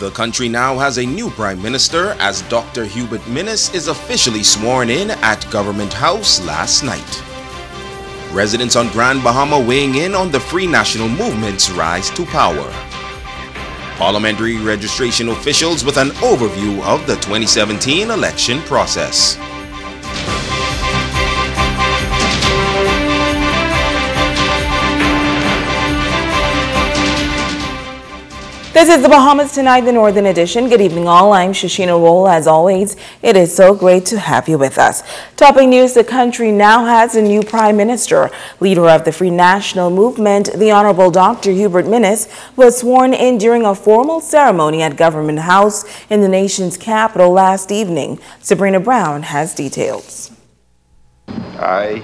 The country now has a new Prime Minister as Dr. Hubert Minnis is officially sworn in at Government House last night. Residents on Grand Bahama weighing in on the Free National Movement's rise to power. Parliamentary registration officials with an overview of the 2017 election process. This is the Bahamas Tonight, the Northern Edition. Good evening all. I'm Shashina Roll. As always, it is so great to have you with us. Topping news, the country now has a new Prime Minister. Leader of the Free National Movement, the Honorable Dr. Hubert Minnis, was sworn in during a formal ceremony at Government House in the nation's capital last evening. Sabrina Brown has details. I,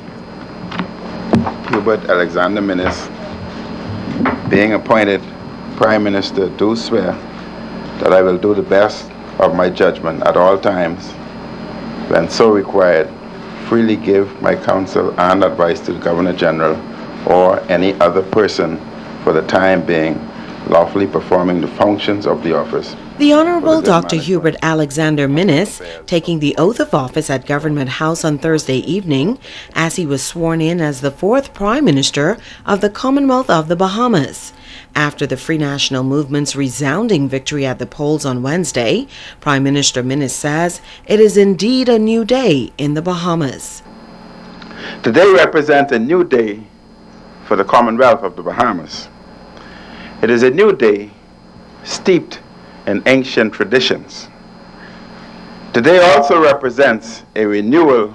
Hubert Alexander Minnis, being appointed Prime Minister, do swear that I will do the best of my judgment at all times, when so required, freely give my counsel and advice to the Governor General or any other person for the time being, lawfully performing the functions of the office. The Honorable Dr. Hubert Alexander Minnis taking the oath of office at Government House on Thursday evening as he was sworn in as the fourth Prime Minister of the Commonwealth of the Bahamas. After the Free National Movement's resounding victory at the polls on Wednesday, Prime Minister Minnis says it is indeed a new day in the Bahamas. Today represents a new day for the Commonwealth of the Bahamas. It is a new day steeped in ancient traditions. Today also represents a renewal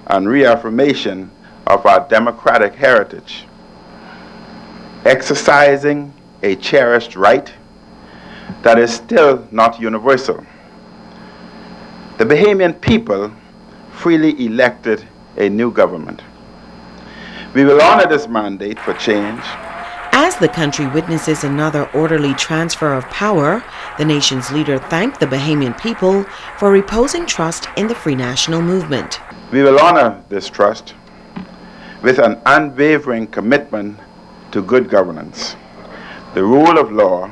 and reaffirmation of our democratic heritage, exercising a cherished right that is still not universal. The Bahamian people freely elected a new government. We will honor this mandate for change. As the country witnesses another orderly transfer of power, the nation's leader thanked the Bahamian people for reposing trust in the Free National Movement. We will honor this trust with an unwavering commitment to good governance, the rule of law,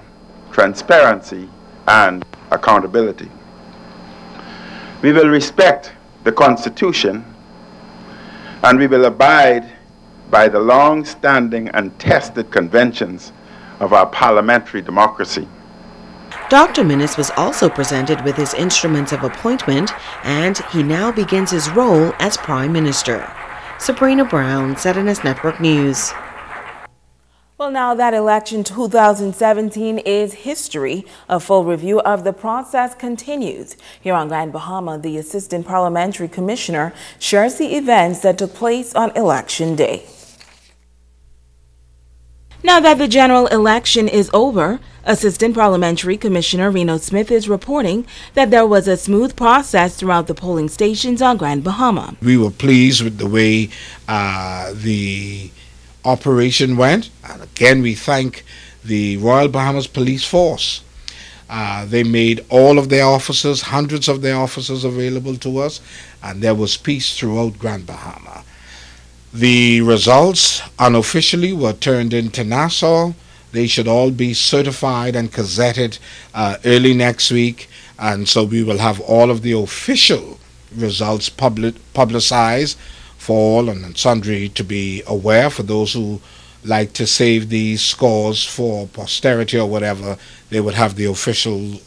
transparency, and accountability. We will respect the Constitution, and we will abide by the long-standing and tested conventions of our parliamentary democracy. Dr. Minnis was also presented with his instruments of appointment, and he now begins his role as Prime Minister. Sabrina Brown, ZNS Network News. Well, now that election 2017 is history, a full review of the process continues. Here on Grand Bahama, the Assistant Parliamentary Commissioner shares the events that took place on Election Day. Now that the general election is over, Assistant Parliamentary Commissioner Reno Smith is reporting that there was a smooth process throughout the polling stations on Grand Bahama. We were pleased with the way the operation went, and again we thank the Royal Bahamas Police Force. They made all of their officers, hundreds of their officers, available to us, and there was peace throughout Grand Bahama. The results unofficially were turned into Nassau. They should all be certified and gazetted early next week, and so we will have all of the official results publicized for all and sundry to be aware. For those who like to save these scores for posterity or whatever, they would have the official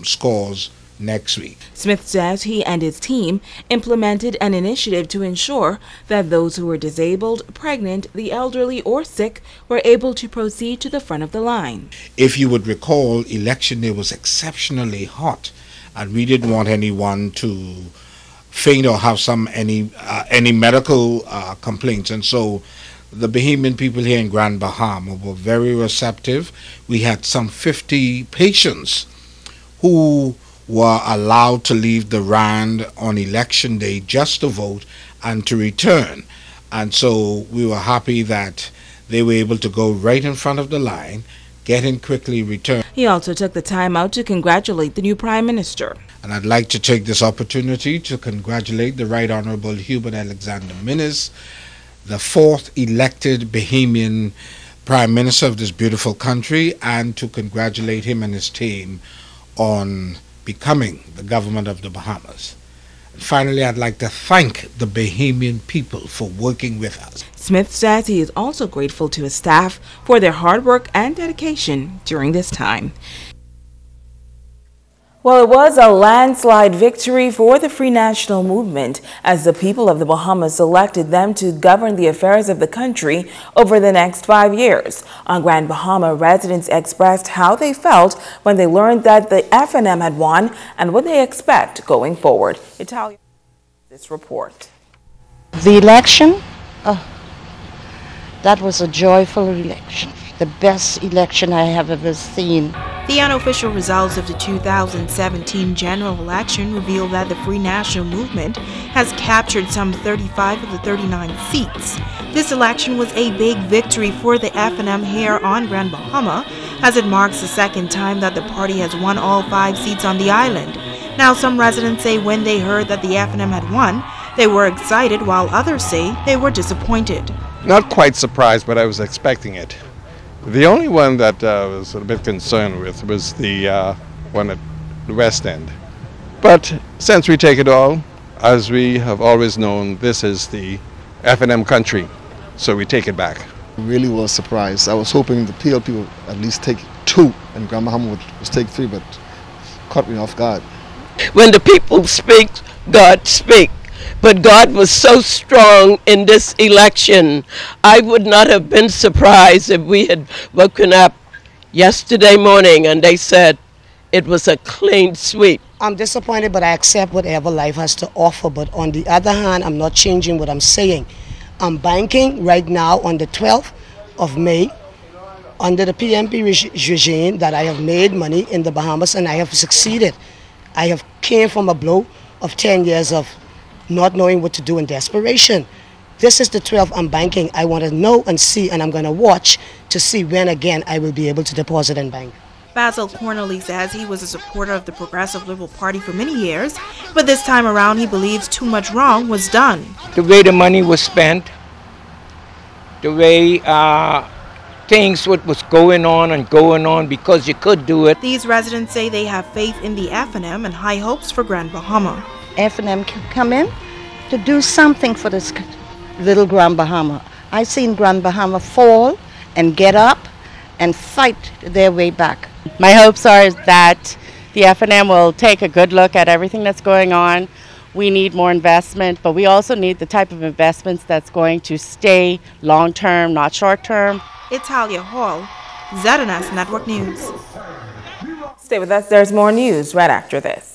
scores next week. Smith says he and his team implemented an initiative to ensure that those who were disabled, pregnant, the elderly, or sick were able to proceed to the front of the line. If you would recall, election day was exceptionally hot, and we didn't want anyone to faint or have any medical complaints, and so the Bahamian people here in Grand Bahama were very receptive. We had some 50 patients who were allowed to leave the RAND on election day just to vote and to return, and so we were happy that they were able to go right in front of the line, get in quickly, return. He also took the time out to congratulate the new Prime Minister. And I'd like to take this opportunity to congratulate the Right Honorable Hubert Alexander Minnis, the fourth elected Bahamian Prime Minister of this beautiful country, and to congratulate him and his team on becoming the government of the Bahamas. And finally, I'd like to thank the Bahamian people for working with us. Smith says he is also grateful to his staff for their hard work and dedication during this time. Well, it was a landslide victory for the Free National Movement as the people of the Bahamas elected them to govern the affairs of the country over the next 5 years. On Grand Bahama, residents expressed how they felt when they learned that the FNM had won and what they expect going forward. Italia, this report. The election, that was a joyful election. The best election I have ever seen. The unofficial results of the 2017 general election reveal that the Free National Movement has captured some 35 of the 39 seats. This election was a big victory for the FNM here on Grand Bahama, as it marks the second time that the party has won all 5 seats on the island. Now, some residents say when they heard that the FNM had won, they were excited, while others say they were disappointed. Not quite surprised, but I was expecting it. The only one that I was a bit concerned with was the one at the West End. But since we take it all, as we have always known, this is the FNM country, so we take it back. Really was surprised. I was hoping the PLP would at least take 2 and Grand Bahama would take 3, but caught me off guard. When the people speak, God speak. But God was so strong in this election. I would not have been surprised if we had woken up yesterday morning and they said it was a clean sweep. I'm disappointed, but I accept whatever life has to offer. But on the other hand, I'm not changing what I'm saying. I'm banking right now on the 12th of May under the PMP regime that I have made money in the Bahamas and I have succeeded. I have came from a blow of 10 years of not knowing what to do in desperation. This is the 12th I'm banking. I want to know and see, and I'm going to watch to see when again I will be able to deposit and bank. Basil Cornely says he was a supporter of the Progressive Liberal Party for many years, but this time around he believes too much wrong was done. The way the money was spent, the way things what was going on because you could do it. These residents say they have faith in the FNM and high hopes for Grand Bahama. FNM can come in to do something for this little Grand Bahama. I've seen Grand Bahama fall and get up and fight their way back. My hopes are that the FNM will take a good look at everything that's going on. We need more investment, but we also need the type of investments that's going to stay long-term, not short-term. Italia Hall, ZNS Network News. Stay with us. There's more news right after this.